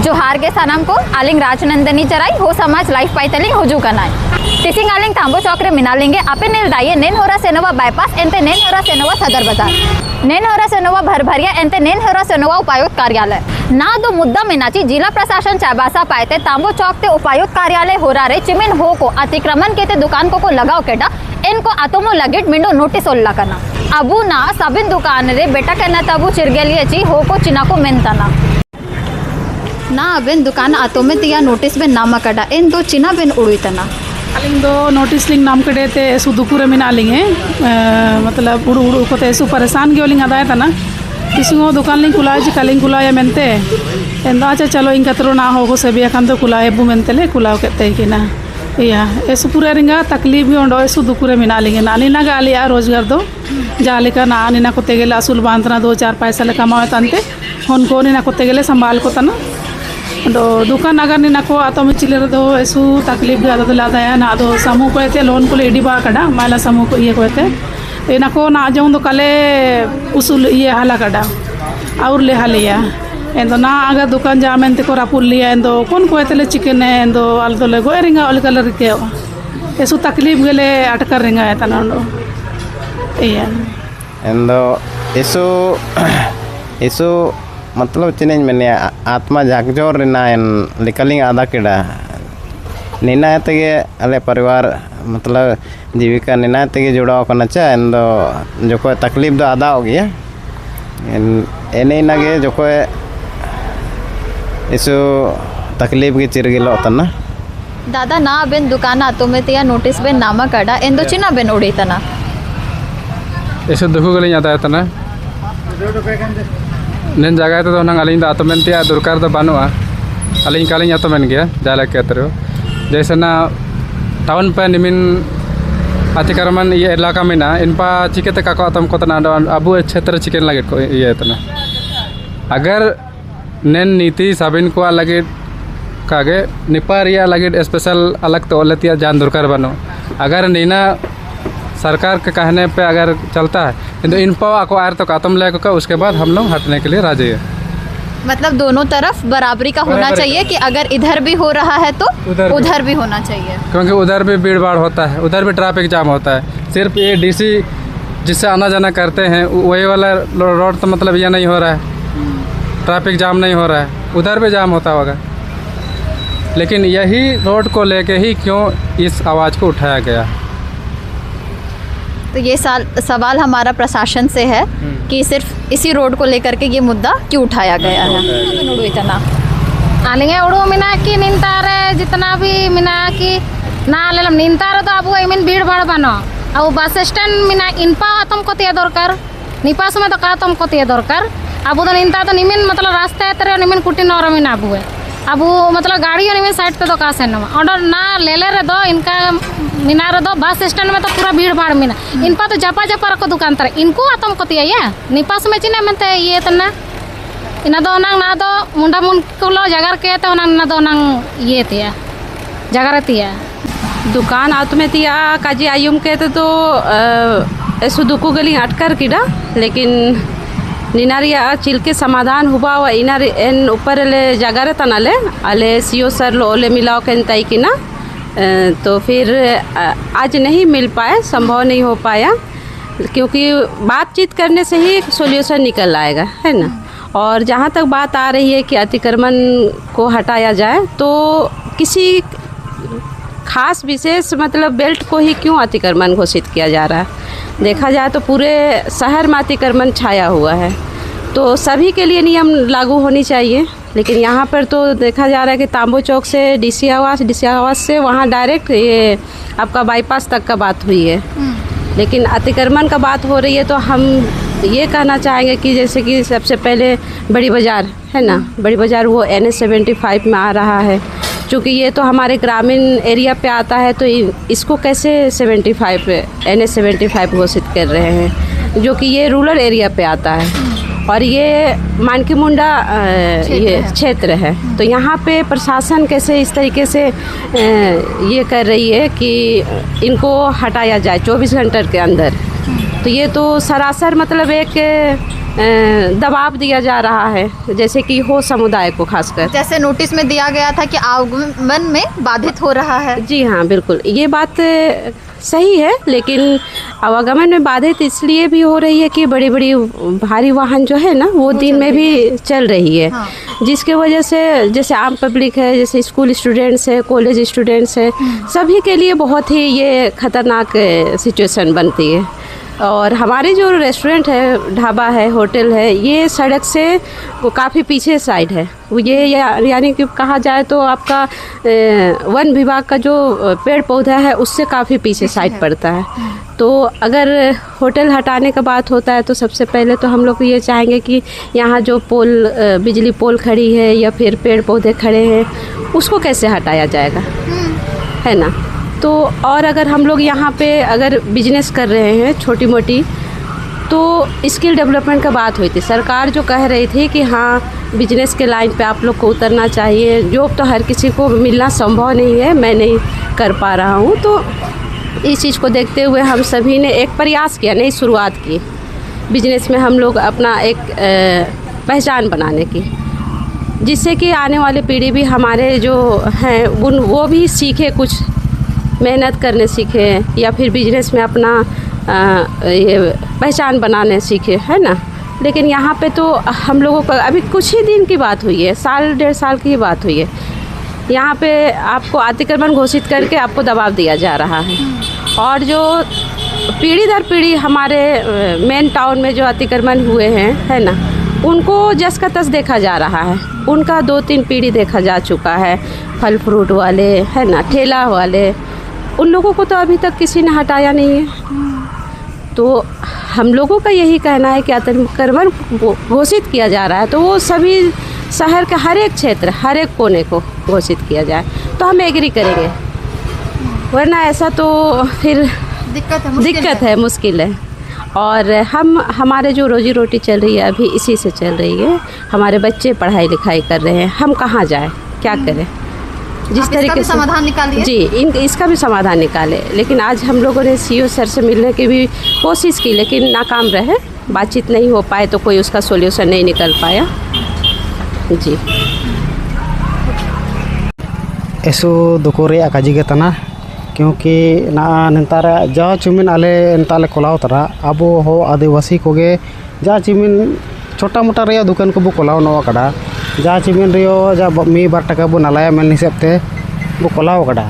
जोहार के सनम को आलिंग राजनंदनी चराई हो समाज लाइफ पाइतलिंग हुजू कनाय टिसिंग आलिंग तांबो चौक रे मिना लेंगे आपे नेल दाइए नेन होरा सेनोवा बाईपास एंते नेन होरा सेनोवा सदर बाजार नेन होरा सेनोवा भरभरिया एंते नेन होरा सेनोवा उपायुक्त कार्यालय ना दो मुद्दा मिनाची जिला प्रशासन चाबासा पाएते तांबो चौक ते उपायुक्त कार्यालय होरा रे चिमिन हो को अतिक्रमण के ते दुकान को लगाओ केटा इनको आतोमो लगेट मिंडो नोटिस ओल्ला करना अबू ना सबिन दुकान रे बेटा कहना तबू चिरगेलिए ची हो को चिना को मेनतना ना अबिन दुकान आतो में तिया नोटिस बे नामा कड़ा इन दो चिना बिन उड़ीतना अलिंग दो नोटिस लिंग नाम कड़े ते ऐसु दुकुरे मिना लिंगे मतलब उड़ उड़ को ते ऐसु परेशान गे लिंग अदाय तना किसी दुकान लिंग कुलाय जी कलिंग कुलाय मेनते एंदा अच्छा चलो इन कतरो ना हो को सेबिया खान तो कुलाय बु मेनते ले कुलाव केते कि ना या ऐसु पूरे रिंगा तकलीफ भी उंडो ऐसु दुकुरे मिना लिंगे नानी ना गाली आ रोजगार दो जाले का ना निना को तेगेले असूल बांधना 2-4 पैसा ले कमावे तंते होन को निना को तेगेले संभाल को तना दुकान अगर निना को आतो में चिले दो ऐसु तकलीफ भी आदो लादा है ना दो समूह को एते लोन को एडी बा कड़ा माला समूह को ये को एते एना को ना जाऊं तो कले उसूल ये हाला कड़ा और ले हालिया एंदो ना अगर दुकान जामें ते को रापुल लिया एंदो कौन को एते ले चिकन है एंदो अल तो ले गो रिंगा अल कलर के ऐसु तकलीफ गेले अटकर रिंगा है तना iya endo isu मतलब चिनेज मैंने आत्मा जागजोर रिनायन लिकलिंग आधा किड़ा निना तेगे अले परिवार मतलब जीविका निना तेगे जुड़ा करना चाहे एंदो जो कोई तकलीफ दो आधा हो गया एने नगे जो कोई इस तकलीफ की चिरगिलो तना दादा ना बिन दुकान आतो में तिया नोटिस बिन नामा कड़ा एंदो चिना बिन उड़ी तना ऐसे देखो गली आता है तना नेन जगह तो नंग अलिंग दा आतमेन तिया दुरकार तो बानुआ अलिंग कालिंग आतमेन गया जाला के तरह जैसे ना टाउन पे निमिन अतिक्रमण ये इलाका में ना इनपा चिकेते काको आतम को तना अबु क्षेत्र चिकन लगे को ये तना अगर नेन नीति साबिन को लगे कागे निपार या लगे स्पेशल अलग तो लतिया जान दुरकार बानो अगर नीना सरकार के कहने पे अगर चलता है तो इन पाव को आर तो आतम ले को उसके बाद हम लोग हटने के लिए राजी है। मतलब दोनों तरफ बराबरी का होना चाहिए कि अगर इधर भी हो रहा है तो उधर भी होना चाहिए क्योंकि उधर भी भीड़ भाड़ होता है उधर भी ट्रैफिक जाम होता है सिर्फ ये डीसी जिससे आना जाना करते हैं वही वाला रोड तो मतलब ये नहीं हो रहा है ट्रैफिक जाम नहीं हो रहा है उधर भी जाम होता होगा लेकिन यही रोड को लेके ही क्यों इस आवाज़ को उठाया गया। तो ये सवाल हमारा प्रशासन से है कि सिर्फ इसी रोड को लेकर के ये मुद्दा क्यों उठाया गया है। इतना आलिंगे उड़ो मिना की निंतारे जितना भी मिना की ना लेलम निंतारे तो अब इमिन भीड़ भाड़ बनो अब बस स्टैंड मिना इनपा आतम को तिया दरकार निपास में तो का आतम को तिया दरकार अब तो निंता तो निमिन मतलब रास्ते तेरे निमिन कुटी नौर मिना अब अब मतलब गाड़ी निमिन साइड पे तो का से ऑर्डर ना ले रे दो इनका मीना रे दो बस स्टैंड में तो पूरा भीड़ भाड़ मीना इनपा तो जपा जपा रखो दुकान तर इनको आतम को तिया ये निपास में चिना मनते ये तना इना दो नंग ना दो मुंडा मुन को जगार के तो नंग ना दो नंग ये तिया जगार तिया दुकान आत्मे तिया काजी आयुम कहते तो ऐसु दुकु गली अटकर किडा लेकिन निनारिया चिल के समाधान हुआ व इनार इन ऊपर ले जगारे तनाले अले सीओ सर लो ओले मिलाओ के तई की ना तो फिर आज नहीं मिल पाए संभव नहीं हो पाया क्योंकि बातचीत करने से ही सॉल्यूशन निकल आएगा है ना। और जहाँ तक बात आ रही है कि अतिक्रमण को हटाया जाए तो किसी खास विशेष मतलब बेल्ट को ही क्यों अतिक्रमण घोषित किया जा रहा है। देखा जाए तो पूरे शहर में अतिक्रमण छाया हुआ है तो सभी के लिए नियम लागू होनी चाहिए लेकिन यहाँ पर तो देखा जा रहा है कि तांबो चौक से डीसी आवास से वहाँ डायरेक्ट ये आपका बाईपास तक का बात हुई है लेकिन अतिक्रमण का बात हो रही है तो हम ये कहना चाहेंगे कि जैसे कि सबसे पहले बड़ी बाज़ार है ना बड़ी बाज़ार वो NH-75 में आ रहा है चूँकि ये तो हमारे ग्रामीण एरिया पे आता है तो इसको कैसे NH-75 घोषित कर रहे हैं जो कि ये रूरल एरिया पे आता है और ये मानकी मुंडा ये क्षेत्र है तो यहाँ पे प्रशासन कैसे इस तरीके से ये कर रही है कि इनको हटाया जाए 24 घंटे के अंदर तो ये तो सरासर मतलब एक दबाव दिया जा रहा है, जैसे कि हो समुदाय को खासकर। जैसे नोटिस में दिया गया था कि आवागमन में बाधित हो रहा है। जी हाँ, बिल्कुल ये बात सही है, लेकिन आवागमन में बाधित इसलिए भी हो रही है कि बड़ी बड़ी भारी वाहन जो है ना वो दिन में भी चल रही है। हाँ। जिसके वजह से जैसे आम पब्लिक है, जैसे स्कूल स्टूडेंट्स है, कॉलेज स्टूडेंट्स है, सभी के लिए बहुत ही ये खतरनाक सिचुएशन बनती है। और हमारे जो रेस्टोरेंट है, ढाबा है, होटल है, ये सड़क से वो काफ़ी पीछे साइड है। वो ये यानी कि कहा जाए तो आपका वन विभाग का जो पेड़ पौधा है उससे काफ़ी पीछे साइड पड़ता है। तो अगर होटल हटाने का बात होता है तो सबसे पहले तो हम लोग ये चाहेंगे कि यहाँ जो पोल बिजली पोल खड़ी है या फिर पेड़ पौधे खड़े हैं उसको कैसे हटाया जाएगा, है ना। तो और अगर हम लोग यहाँ पे अगर बिजनेस कर रहे हैं छोटी मोटी, तो स्किल डेवलपमेंट का बात हुई थी। सरकार जो कह रही थी कि हाँ बिजनेस के लाइन पे आप लोग को उतरना चाहिए, जॉब तो हर किसी को मिलना संभव नहीं है, मैं नहीं कर पा रहा हूँ। तो इस चीज़ को देखते हुए हम सभी ने एक प्रयास किया, नई शुरुआत की बिजनेस में हम लोग अपना एक पहचान बनाने की, जिससे कि आने वाली पीढ़ी भी हमारे जो हैं वो भी सीखे, कुछ मेहनत करने सीखे या फिर बिजनेस में अपना ये पहचान बनाने सीखे, है ना। लेकिन यहाँ पे तो हम लोगों को अभी कुछ ही दिन की बात हुई है, साल डेढ़ साल की ही बात हुई है, यहाँ पे आपको अतिक्रमण घोषित करके आपको दबाव दिया जा रहा है। और जो पीढ़ी दर पीढ़ी हमारे मेन टाउन में जो अतिक्रमण हुए हैं, है ना, उनको जस का तस देखा जा रहा है। उनका 2-3 पीढ़ी देखा जा चुका है, फल फ्रूट वाले, है ना, ठेला वाले, उन लोगों को तो अभी तक किसी ने हटाया नहीं है। तो हम लोगों का यही कहना है कि अतिक्रमण घोषित किया जा रहा है तो वो सभी शहर के हर एक क्षेत्र, हर एक कोने को घोषित किया जाए तो हम एग्री करेंगे, वरना ऐसा तो फिर दिक्कत है, मुश्किल है। और हमारे जो रोजी रोटी चल रही है अभी इसी से चल रही है। हमारे बच्चे पढ़ाई लिखाई कर रहे हैं, हम कहाँ जाएं, क्या करें। जिस तरीके से समाधान निकालिए जी, इसका भी समाधान निकाले। लेकिन आज हम लोगों ने सीईओ सर से मिलने की भी कोशिश की, लेकिन नाकाम रहे, बातचीत नहीं हो पाए तो कोई उसका सॉल्यूशन नहीं निकल पाया जी। ऐसो दुको रे काजी के तना, क्योंकि ना नेतार जा चुमिन आले नेताले कोलाव तरा अबो हो आदिवासी कोगे जा चुमिन छोटा मोटा रे दुकान को बो कोलाव नवा कड़ा, जा चिमिन रियो जा 1-2 टाका बो नालाया मेल हिसाब ते बो कोलाव कड़ा।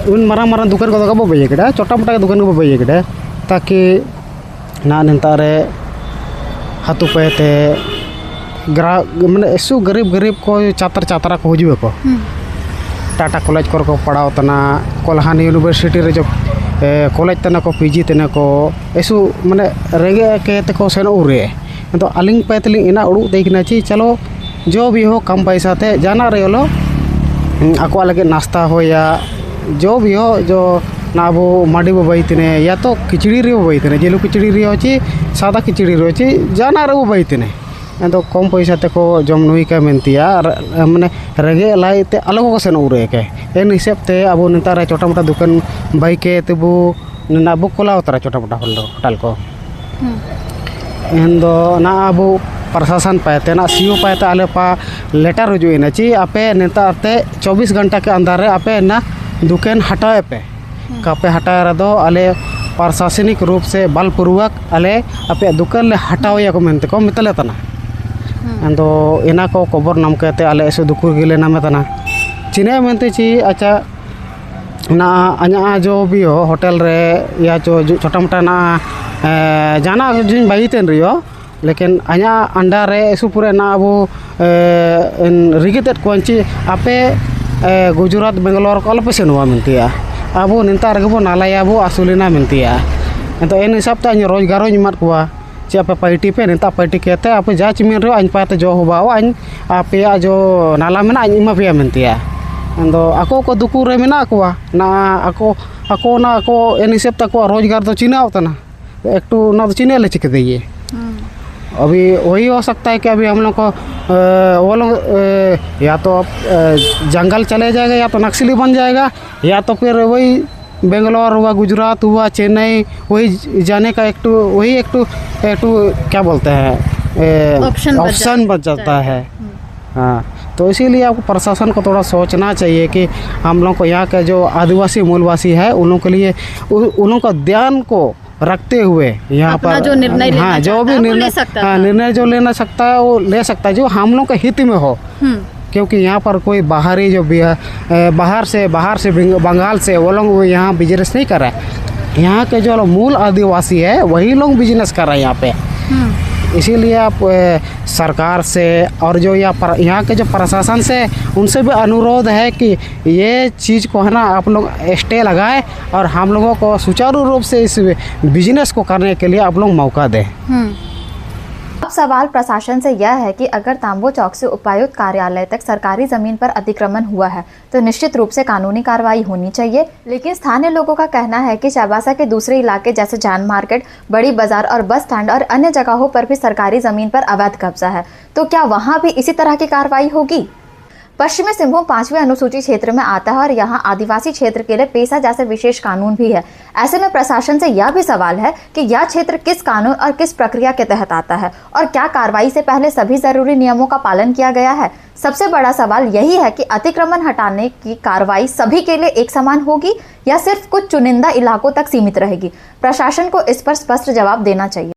उन मारंग मारंग दुकान को बो बजे कड़ा, छोटा मोटा दुकान को बजे कड़ा, ताकि ना नेतारे हाथू पे ते ग्राहक माने ऐसो गरीब को छात्रा को हजू को टाटा कॉलेज को पढ़ाओ तना, कोल्हान यूनिवर्सिटी रे जो कॉलेज तना को पीजी तना को ऐसो माने रेंगे के ते को सेन उरे। तो अलिंग पे तलिंग इना उड़ू देखना चाहिए, चलो जो भी हो कम पैसा ते जाना रहे लो आको लगे नाश्ता हो या जो भी हो, जो ना वो माड़ी वो बैठने या तो खिचड़ी रे वो बैठने, जेलू खिचड़ी रे होची, सादा खिचड़ी रे होची, जाना रे वो बैठने। तो कम पैसा ते को जम नुई का मेंतिया माने रेगे लाई ते अलग को सेन उरे के एन हिसाब ते अब नेतार छोटा मोटा दुकान बाइके ते बो ना बो कोलाव तरा छोटा मोटा होटल को एन दो ना अब प्रशासन पाते ना सीओ पाते आले पा लेटर हजू ना ची आपे नेता ते 24 घंटा के अंदर आपे ना दुकान हटाए पे कापे हटाए रदो आले प्रशासनिक रूप से बलपूर्वक आले आपे दुकान ले हटाओ को मेनते को मितले तना। तो इना को खबर नाम कहते आले ऐसे दुकुर गिले नामे तना चिने मेनते ची अच्छा ना अना जो भी हो होटल रे या जो छोटा मोटा ना जाना जिन बाईतेन रियो, लेकिन अना अंडा रे ऐसो पूरे ना अब रिगितेट कोंची आपे गुजरात बेंगलोर को अलपे सेनुआ मिनतिया अब नेता रेगबो नालाया अब आसुलिना मिनतिया। तो इन हिसाब ते रोजगार इमात कुआ चे आपे पार्टी पे नेता पार्टी कहते आप जा चिमिन रे अन पाते जो होबाओ अन आपे जो नाला मेना अन इमा पे मिनतिया। तो ako को दुकू रे मेना कुआ ना ako ना ako इन हिसाब ते को रोजगार तो चिनाव तना एक तो ना तो चिने ले चिके दिए। अभी वही हो सकता है कि अभी हम लोग को वो लोग या तो जंगल चले जाएगा या तो नक्सली बन जाएगा या तो फिर वही बेंगलोर हुआ, गुजरात हुआ, चेन्नई, वही जाने का एक तो क्या बोलते हैं ऑप्शन बच जाता है। हाँ, तो इसीलिए आपको प्रशासन को थोड़ा सोचना चाहिए कि हम लोग को यहाँ का जो आदिवासी मूलवासी है उन लोगों के लिए उन लोगों का ध्यान को रखते हुए यहाँ पर जो निर्णय लेना हाँ, जो भी निर्णय जो लेना सकता है वो ले सकता है, जो हम लोग के हित में हो। क्योंकि यहाँ पर कोई बाहरी जो बाहर से बंगाल से वो लोग यहाँ बिजनेस नहीं कर रहे हैं। यहाँ के जो मूल आदिवासी है वही लोग बिजनेस कर रहे हैं यहाँ पे। इसीलिए आप सरकार से और जो यहाँ के जो प्रशासन से उनसे भी अनुरोध है कि ये चीज़ को है ना आप लोग स्टे लगाए और हम लोगों को सुचारू रूप से इस बिजनेस को करने के लिए आप लोग मौका दें। अब सवाल प्रशासन से यह है कि अगर तांबो चौक से उपायुक्त कार्यालय तक सरकारी जमीन पर अतिक्रमण हुआ है तो निश्चित रूप से कानूनी कार्रवाई होनी चाहिए। लेकिन स्थानीय लोगों का कहना है कि चाईबासा के दूसरे इलाके जैसे जान मार्केट, बड़ी बाजार और बस स्टैंड और अन्य जगहों पर भी सरकारी जमीन पर अवैध कब्जा है, तो क्या वहां भी इसी तरह की कार्रवाई होगी? पश्चिमी सिंहभूम 5वें अनुसूचित क्षेत्र में आता है और यहाँ आदिवासी क्षेत्र के लिए पेशा जैसे विशेष कानून भी है। ऐसे में प्रशासन से यह भी सवाल है कि यह क्षेत्र किस कानून और किस प्रक्रिया के तहत आता है और क्या कार्रवाई से पहले सभी जरूरी नियमों का पालन किया गया है। सबसे बड़ा सवाल यही है कि अतिक्रमण हटाने की कार्रवाई सभी के लिए एक समान होगी या सिर्फ कुछ चुनिंदा इलाकों तक सीमित रहेगी। प्रशासन को इस पर स्पष्ट जवाब देना चाहिए।